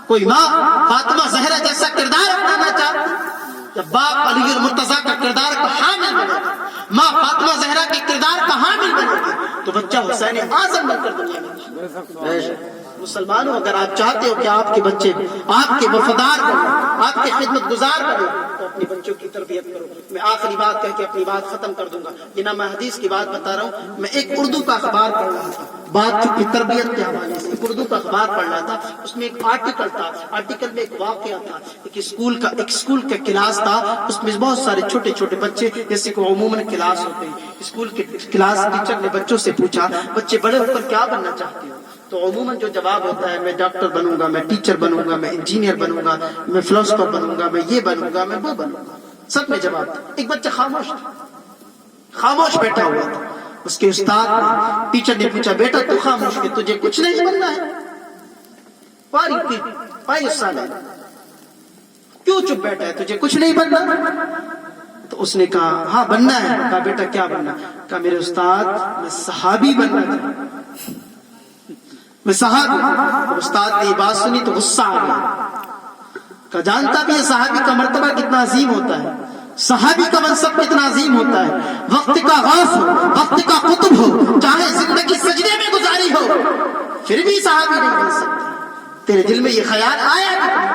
کوئی ماں فاطمہ زہرا جیسا کردار اپنانا چاہتی جب باپ علی المرتضیٰ کا کردار کا حامل بنے گا، ماں فاطمہ زہرا کے کردار کا حامل بنے گی تو بچہ حسین اعظم بن کر دنیا میں مسلمانوں اگر آپ چاہتے ہو کہ آپ کے بچے آپ کے وفادار بنے، آپ کے خدمت گزار بنے، تو اپنے بچوں کی تربیت کرو۔ میں آخری بات کہہ کے اپنی بات ختم کر دوں گا، یہ نہ میں حدیث کی بات بتا رہا ہوں، میں ایک اردو کا اخبار پڑھ رہا تھا بات کی تربیت کے حوالے سے، ایک اردو کا اخبار پڑھ رہا تھا، اس میں ایک آرٹیکل تھا، آرٹیکل میں ایک واقعہ تھا، ایک اسکول کا کلاس تھا، اس میں بہت سارے چھوٹے چھوٹے بچے، جیسے کہ عموماً کلاس ہوتے ہیں، اسکول کے کلاس ٹیچر نے بچوں سے پوچھا بچے بڑے ہو کر کیا بننا چاہتے ہو؟ تو عموماً جو جواب ہوتا ہے میں ڈاکٹر بنوں گا، میں ٹیچر بنوں گا، میں انجینئر بنوں گا، میں فلسفر بنوں گا، میں یہ بنوں گا، میں وہ بنوں گا، سب میں جواب تھا۔ ایک بچہ خاموش بیٹھا ہوا تھا، اس کے استاد نے ٹیچر نے پوچھا بیٹا تو خاموش ہے، تجھے کچھ نہیں بننا ہے؟ پائی سال ہے، کیوں چپ بیٹھا ہے، تجھے کچھ نہیں بننا؟ تو اس نے کہا ہاں بننا ہے۔ کہا بیٹا کیا بننا؟ کہا میرے استاد میں صحابی بننا چاہتا ہوں، میں صحابی۔ استاد نے یہ بات سنی تو غصہ آ گیا، کہا جانتا بھی ہے صحابی کا مرتبہ کتنا عظیم ہوتا ہے، صحابی کا منصب کتنا عظیم ہوتا ہے، وقت کا غوث ہو، وقت کا قطب ہو، چاہے زندگی سجدے میں گزاری ہو، پھر بھی صحابی نہیں بن سکتے۔ تیرے دل میں یہ خیال آیا کتنا؟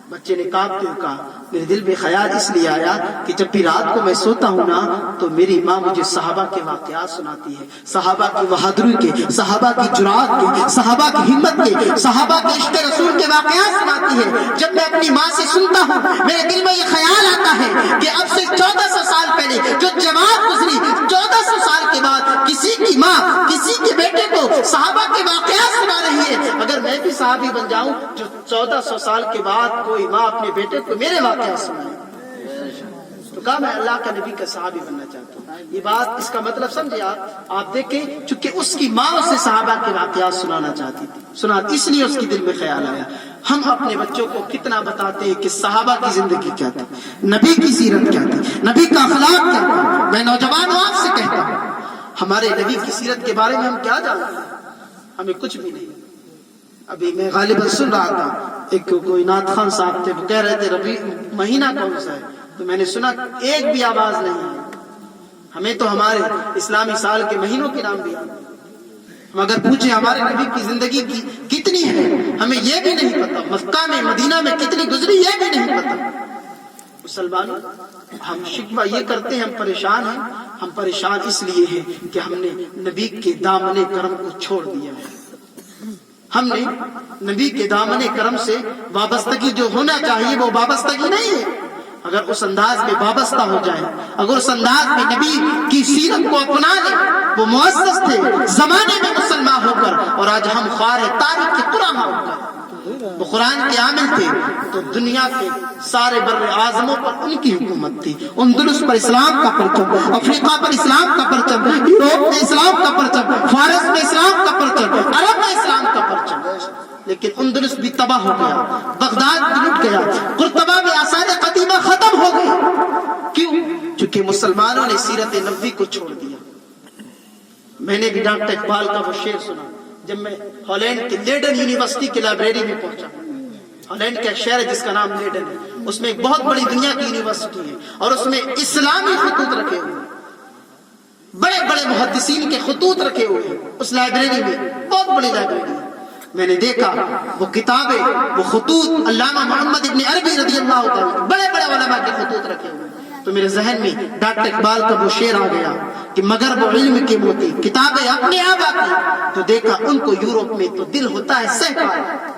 بچے نے کانپتے ہوئے کہا میرے دل میں خیال اس لیے آیا کہ جب بھی رات کو میں سوتا ہوں نا تو میری ماں مجھے صحابہ کے واقعات سناتی ہے، صحابہ کی بہادری کے، صحابہ کی جرات کے، صحابہ کی ہمت کے، صحابہ کے عشق رسول کے واقعات سناتی ہے۔ جب میں اپنی ماں سے سنتا ہوں میرے دل میں یہ خیال آتا ہے کہ اب سے 1400 سال پہلے جو جماعت گزری، 1400 سال کے بعد کسی کی ماں کسی کے بیٹے کو صحابہ کے واقعات سنا رہی ہے، اگر میں بھی صحابی بن جاؤں جو 1400 سال کے بعد کوئی ماں اپنے بیٹے کو میرے واقعات سنائے، تو کہا میں اللہ کا نبی کا صحابی بننا چاہتا ہوں۔ یہ بات اس کا مطلب سمجھے آپ دیکھیں، چونکہ اس کی ماں اسے صحابہ کے واقعات سنانا چاہتی تھی، اس لیے اس کے دل میں خیال آیا۔ ہم اپنے بچوں کو کتنا بتاتے ہیں کہ صحابہ کی زندگی کیا تھی، نبی کی سیرت کیا تھی، نبی کا اخلاق کیا تھا۔ میں نوجوانوں آپ سے کہتا ہوں ہمارے نبی کی سیرت کے بارے میں ہم کیا جانتے ہیں؟ ہمیں کچھ بھی نہیں۔ ابھی میں غالباً سن رہا تھا ایک کوئی نعت خان صاحب تھے، وہ کہہ رہے تھے ربیع مہینہ کون سا ہے، تو میں نے سنا ایک بھی آواز نہیں ہے۔ ہمیں تو ہمارے اسلامی سال کے مہینوں کے نام بھی آتے، ہم اگر پوچھیں ہمارے نبی کی زندگی کی کتنی ہے ہمیں یہ بھی نہیں پتا، مکہ میں مدینہ میں کتنی گزری یہ بھی نہیں پتا۔ مسلمانوں ہم شکوہ یہ کرتے ہیں ہم پریشان ہیں، ہم پریشان اس لیے ہیں کہ ہم نے نبی کے دامن کرم کو چھوڑ دیا ہے، ہم نے نبی کے دامن کرم سے وابستگی جو ہونا چاہیے وہ وابستگی نہیں ہے۔ اگر اس انداز میں وابستہ ہو جائے، اگر اس انداز میں نبی کی سیرت کو اپنا لیں، وہ معزز تھے زمانے میں مسلمان ہو کر، اور آج ہم خوار تاریخ کے قرآن ہو کر، وہ قرآن کے عامل تھے تو دنیا کے سارے بر اعظموں پر ان کی حکومت تھی۔ اندلس پر اسلام کا پرچم، افریقہ پر اسلام کا پرچم، یوروپ میں اسلام کا پرچم، فارس میں اسلام کا پرچم، عرب میں اسلام کا پرچم، لیکن اندلس بھی تباہ ہو گیا، بغداد بھی لٹ گیا، قرطبہ میں آثار قدیمہ ختم ہو گئی۔ کیوں؟ چونکہ مسلمانوں نے سیرت نبوی کو چھوڑ دیا۔ میں نے بھی ڈاکٹر اقبال کا وہ شعر سنا جب میں ہالینڈ کے لیڈن یونیورسٹی کی لائبریری میں پہنچا۔ ہالینڈ کا ایک شہر ہے جس کا نام لیڈن ہے، اس میں ایک بہت بڑی دنیا کی یونیورسٹی ہے اور اس میں اسلامی خطوط رکھے ہوئے، بڑے بڑے محدثین کے خطوط رکھے ہوئے ہیں اس لائبریری میں، بہت بڑی لائبریری ہے۔ میں نے دیکھا وہ کتابیں، وہ خطوط علامہ محمد ابن عربی رضی اللہ تعالیٰ، بڑے بڑے علماء کے خطوط رکھے ہوئے، تو میرے ذہن میں ڈاکٹر اقبال کا وہ شعر آ گیا کہ مگر وہ علم کے موتی کتابیں اپنے آپ آتی، تو دیکھا ان کو یورپ میں تو دل ہوتا ہے سہکار۔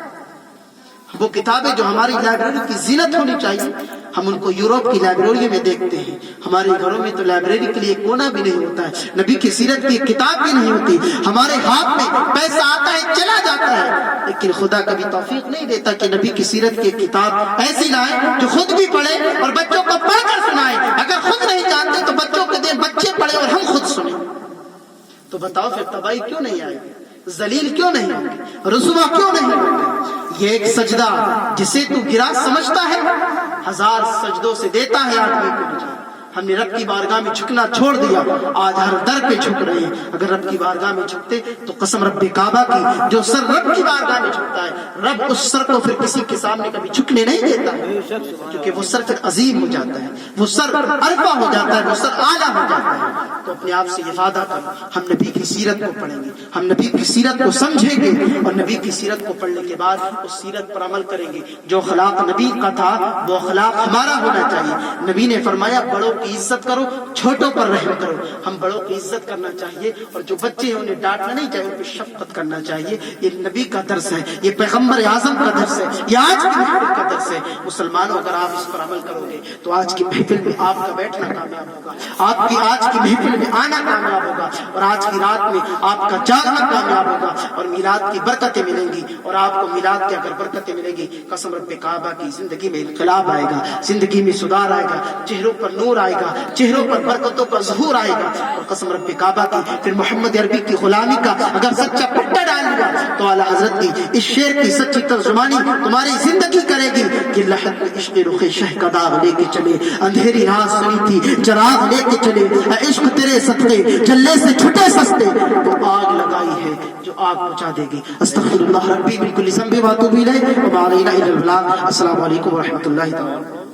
وہ کتابیں جو ہماری لائبریری کی زینت ہونی چاہیے ہم ان کو یورپ کی لائبریری میں دیکھتے ہیں۔ ہمارے گھروں میں تو لائبریری کے لیے کونا بھی نہیں ہوتا ہے، نبی کی سیرت کی کتاب بھی نہیں ہوتی، ہمارے ہاتھ میں پیسہ آتا ہے چلا جاتا ہے، لیکن خدا کبھی توفیق نہیں دیتا کہ نبی کی سیرت کی کتاب ایسی لائے جو خود بھی پڑھے اور بچوں کو پڑھ کر سنائے۔ اگر خود نہیں جانتے تو بچوں کو دیں، بچے پڑھے اور ہم خود سنیں، تو بتاؤ پھر تباہی کیوں نہیں آئے گی، ذلیل کیوں نہیں ہوگی، رسوا کیوں نہیں ہوگی؟ یہ ایک سجدہ جسے تو گرا سمجھتا ہے 1000 سجدوں سے دیتا ہے آدمی کو نجات، ہم نے رب کی بارگاہ میں جھکنا چھوڑ دیا، آج ہر در پہ جھک رہے ہیں۔ اگر رب کی بارگاہ میں جھکتے تو قسم رب کعبہ کی، جو سر رب کی بارگاہ میں جھکتا ہے رب اس سر کو پھر کسی کے سامنے کبھی جھکنے نہیں دیتا ہے، کیونکہ وہ سر پھر عظیم ہو جاتا ہے، وہ سر عرفہ ہو جاتا ہے، وہ سر اعلیٰ ہو جاتا ہے۔ تو اپنے آپ سے یہ وعدہ کرو، ہم نبی کی سیرت کو پڑھیں گے، ہم نبی کی سیرت کو سمجھیں گے، اور نبی کی سیرت کو پڑھنے کے بعد اس سیرت پر عمل کریں گے۔ جو اخلاق نبی کا تھا وہ اخلاق ہمارا ہونا چاہیے۔ نبی نے فرمایا بڑوں کی عزت کرو، چھوٹوں پر رحم کرو۔ ہم بڑوں کی عزت کرنا چاہیے، اور جو بچے ہیں انہیں ڈانٹنا نہیں چاہیے، ان پہ شفقت کرنا چاہیے۔ یہ نبی کا درس ہے، یہ پیغمبر اعظم کا درس ہے، یہ آج کی محفل کا درس ہے۔ مسلمانوں اگر آپ اس پر عمل کرو گے تو آج کی محفل میں آپ کا بیٹھنا کامیاب ہوگا، آپ کی آج کی محفل میں آنا کامیاب ہوگا، اور آج کی رات میں آپ کا جاگنا کامیاب ہوگا، اور میلاد کی برکتیں ملیں گی۔ اور آپ کو میلاد کی اگر برکتیں ملیں گی، قسم رب کعبہ کی زندگی میں انقلاب آئے گا، زندگی میں سدھار آئے گا، چہروں پر نور آئے گا، چہروں پر برکتوں کا ظہور آئے گا۔ اور قسم رب کعبہ کی پھر محمد عربی کی غلامی کا اگر سچا پٹا ڈال دیا تو اعلیٰ حضرت کی اس شعر کی سچی ترجمانی تمہاری زندگی کرے گی کہ لحد میں عشق رخ شہ کا داغ لے کے چلے، اندھیری رات سنی تھی چراغ لے کے چلے، اے عشق تیرے صدقے چلے سے چھٹے سستے، تو آگ لگائی ہے جو آگ بجھا دے گی۔ استغفر اللہ ربی من کل ذنب و اتوب الیہ وما علینا الا البلاغ۔ السلام علیکم ورحمۃ اللہ تعالی۔